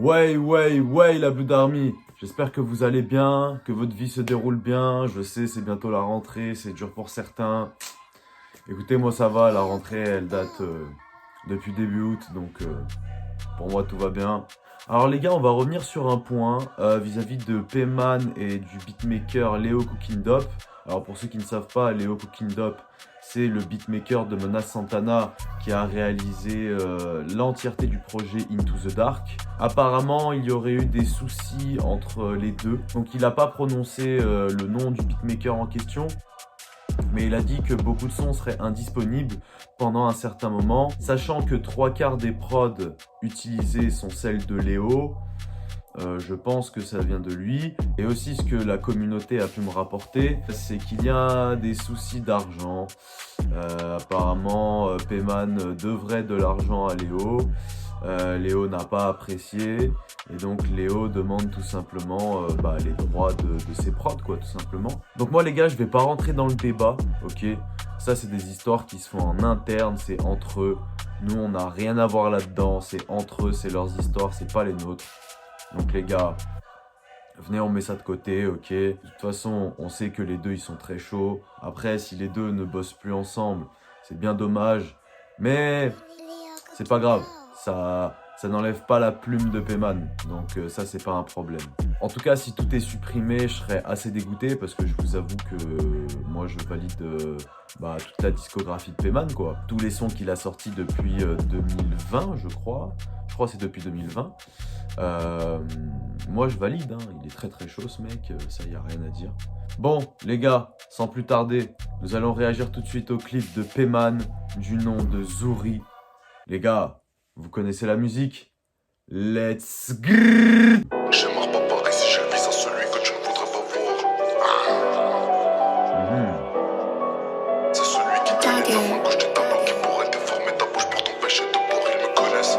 Ouais, la Blue Army. J'espère que vous allez bien, que votre vie se déroule bien. Je sais, c'est bientôt la rentrée, c'est dur pour certains. Écoutez, moi ça va, la rentrée, elle date depuis début août, donc pour moi tout va bien. Alors les gars, on va revenir sur un point vis-à-vis de Payman et du beatmaker Léo Cooking Dope. Alors pour ceux qui ne savent pas, Léo Cooking Dope, c'est le beatmaker de Menace Santana qui a réalisé l'entièreté du projet Into the Dark. Apparemment, il y aurait eu des soucis entre les deux. Donc il n'a pas prononcé le nom du beatmaker en question, mais il a dit que beaucoup de sons seraient indisponibles pendant un certain moment, sachant que 3/4 des prods utilisés sont celles de Léo. Je pense que ça vient de lui. Et aussi ce que la communauté a pu me rapporter, c'est qu'il y a des soucis d'argent. Apparemment, Payman devrait de l'argent à Léo. Léo n'a pas apprécié. Et donc Léo demande tout simplement les droits de ses prods, quoi, tout simplement. Donc moi les gars, je vais pas rentrer dans le débat, ok. Ça c'est des histoires qui se font en interne, c'est entre eux. Nous on n'a rien à voir là-dedans, c'est entre eux, c'est leurs histoires, c'est pas les nôtres. Donc les gars, venez, on met ça de côté, ok. De toute façon, on sait que les deux, ils sont très chauds. Après, si les deux ne bossent plus ensemble, c'est bien dommage. Mais c'est pas grave, ça n'enlève pas la plume de Payman. Donc ça, c'est pas un problème. En tout cas, si tout est supprimé, je serais assez dégoûté parce que je vous avoue que moi, je valide toute la discographie de Payman, quoi. Tous les sons qu'il a sortis depuis 2020, je crois. Je crois que c'est depuis 2020. Moi je valide, hein. Il est très très chaud ce mec, ça y a rien à dire. Bon les gars, sans plus tarder, nous allons réagir tout de suite au clip de Payman du nom de Zouri. Les gars, vous connaissez la musique? Let's grrrr. Je marre pas par ici, j'ai le vis à celui que tu ne voudrais pas voir. C'est celui qui te met la main gauche de ta main qui pourrait déformer ta bouche pour t'empêcher de boire, ils me connaissent.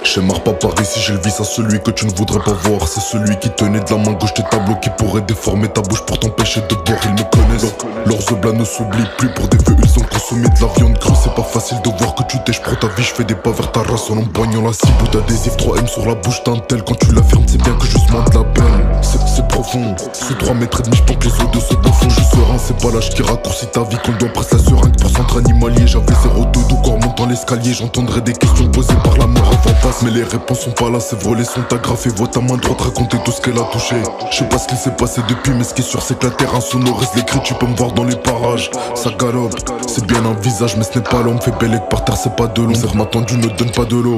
Je marre pas par ici, j'ai le vis à celui que tu ne voudrais pas voir. C'est celui qui tenait de la main gauche tes tableaux qui pourrait déformer ta bouche pour t'empêcher de boire, ils me connaissent. Leurs oblats ne s'oublient plus, pour des feux ils ont consommé de la viande crue. C'est pas facile de voir que tu t'es, j'prends ta vie, j'fais des pas vers ta race en empoignant la cible. D'adhésif 3M sur la bouche d'un tel, quand tu la fermes c'est bien que je de la belle. C'est profond, sous 3 mètres et demi, j'pompe les eaux de ce fond. Je serein, c'est pas l'âge qui raccourcit ta vie, qu'on doit presser la seringue pour centre animalier. J'avais 0,2 tout corps montant l'escalier, j'entendrai des questions posées par la mort avant passe. Mais les réponses sont pas là, c'est volé, sont agrafées. Vois ta main droite raconter tout ce qu'elle a touché. Je sais pas ce qui s'est passé depuis, mais ce qui est sûr c'est que la terre insonorise les cris. Tu peux me voir dans les parages, ça galope. C'est bien un visage, mais ce n'est pas l'homme. Fait belle par terre, c'est pas de l'ombre. C'est m'attendu, ne donne pas de l'eau.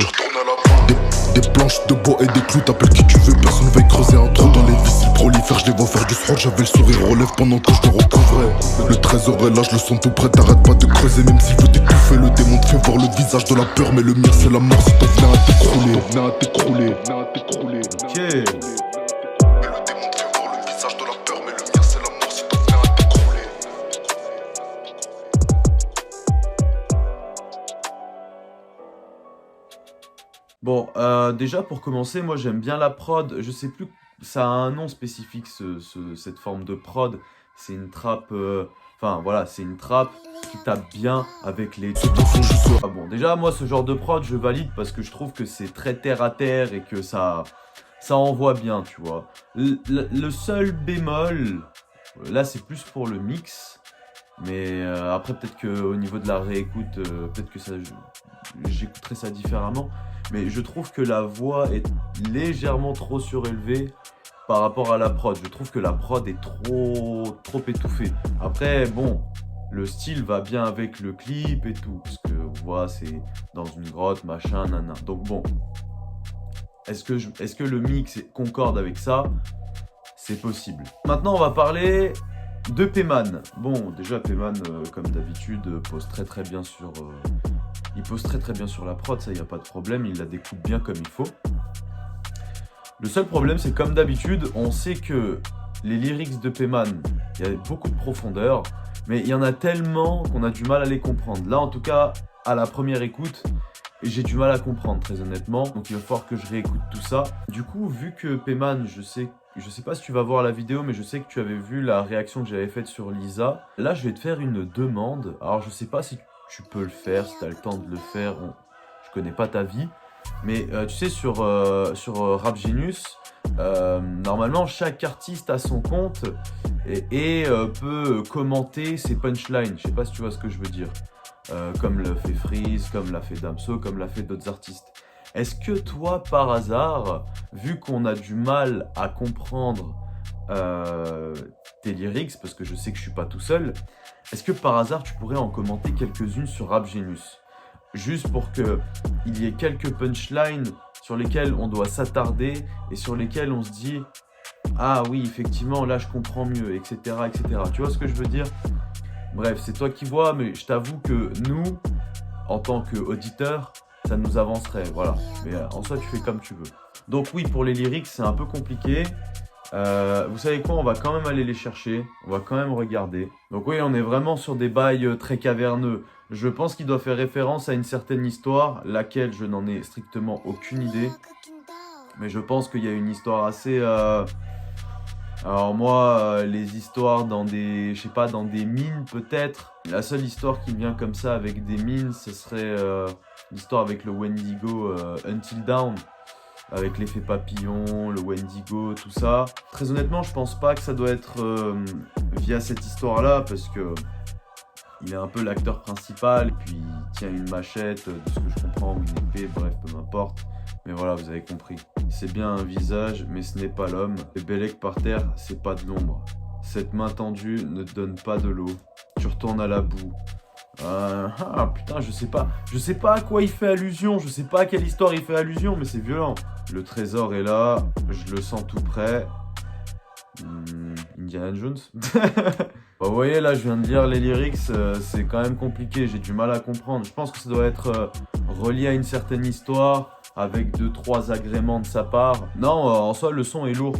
Des planches de bois et des clous, t'appelles qui tu veux, personne veille creuser un trou dans les vis, ils prolifèrent, je les vois faire du sport, j'avais le sourire aux lèvres pendant que je le recouvrais. Le trésor est là, je le sens tout près, t'arrêtes pas de creuser, même s'il veut t'étouffer, le démon te fait voir le visage de la peur, mais le mien c'est la mort si t'en viens à t'écrouler. Ok. Bon, déjà pour commencer, moi j'aime bien la prod. Je sais plus, ça a un nom spécifique cette forme de prod. C'est une trappe, enfin voilà, c'est une trappe qui tape bien avec les trucs de fond. Ah bon, déjà moi ce genre de prod je valide parce que je trouve que c'est très terre à terre et que ça envoie bien, tu vois. Le seul bémol, là c'est plus pour le mix. Mais après peut-être qu'au niveau de la réécoute, peut-être que j'écouterai ça différemment. Mais je trouve que la voix est légèrement trop surélevée par rapport à la prod. Je trouve que la prod est trop étouffée. Après, bon, le style va bien avec le clip et tout. Parce que, vous voyez, c'est dans une grotte, machin, nana. Donc bon, est-ce que le mix concorde avec ça? C'est possible. Maintenant, on va parler de Payman. Bon, déjà, Payman, comme d'habitude, pose très bien sur... il pose très bien sur la prod, ça y a pas de problème, il la découpe bien comme il faut. Le seul problème, c'est comme d'habitude, on sait que les lyrics de Payman, il y a beaucoup de profondeur, mais il y en a tellement qu'on a du mal à les comprendre. Là, en tout cas, à la première écoute, j'ai du mal à comprendre, très honnêtement. Donc il va falloir que je réécoute tout ça. Du coup, vu que Payman, je sais pas si tu vas voir la vidéo, mais je sais que tu avais vu la réaction que j'avais faite sur Lisa. Là, je vais te faire une demande. Alors, je sais pas si tu peux le faire, si tu as le temps de le faire. Je connais pas ta vie. Mais tu sais, sur Rap Genius, normalement, chaque artiste a son compte et peut commenter ses punchlines. Je sais pas si tu vois ce que je veux dire. Comme l'a fait Freeze, comme l'a fait Damso, comme l'a fait d'autres artistes. Est-ce que toi, par hasard, vu qu'on a du mal à comprendre tes lyrics, parce que je sais que je suis pas tout seul, est-ce que par hasard tu pourrais en commenter quelques-unes sur Rap Genius? Juste pour que il y ait quelques punchlines sur lesquelles on doit s'attarder et sur lesquelles on se dit ah oui, effectivement, là je comprends mieux, etc., etc. Tu vois ce que je veux dire? Bref, c'est toi qui vois, mais je t'avoue que nous, en tant qu'auditeurs, ça nous avancerait, voilà. Mais en soi, tu fais comme tu veux. Donc oui, pour les lyrics, c'est un peu compliqué. Vous savez quoi, on va quand même aller les chercher, on va quand même regarder. Donc oui, on est vraiment sur des bails très caverneux. Je pense qu'il doit faire référence à une certaine histoire, laquelle je n'en ai strictement aucune idée. Mais je pense qu'il y a une histoire assez... Alors moi, les histoires dans des... je sais pas, dans des mines peut-être. La seule histoire qui me vient comme ça avec des mines, ce serait l'histoire avec le Wendigo Until Dawn. Avec l'effet papillon, le Wendigo, tout ça. Très honnêtement, je pense pas que ça doit être via cette histoire-là, parce que il est un peu l'acteur principal, et puis il tient une machette, de ce que je comprends, ou une épée, bref, peu m'importe. Mais voilà, vous avez compris. C'est bien un visage, mais ce n'est pas l'homme. Et Bellec par terre, c'est pas de l'ombre. Cette main tendue ne te donne pas de l'eau. Tu retournes à la boue. Putain, je sais pas à quoi il fait allusion, je sais pas à quelle histoire il fait allusion, mais c'est violent. Le trésor est là, je le sens tout près. Indiana Jones. Bah, vous voyez, là, je viens de lire les lyrics, c'est quand même compliqué, j'ai du mal à comprendre. Je pense que ça doit être relié à une certaine histoire, avec 2-3 agréments de sa part. Non, en soi, le son est lourd.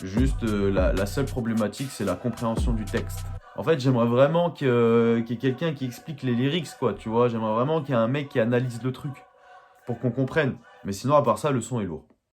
Juste, la seule problématique, c'est la compréhension du texte. En fait, j'aimerais vraiment qu'il y ait quelqu'un qui explique les lyrics, quoi, tu vois. J'aimerais vraiment qu'il y ait un mec qui analyse le truc pour qu'on comprenne. Mais sinon, à part ça, le son est lourd.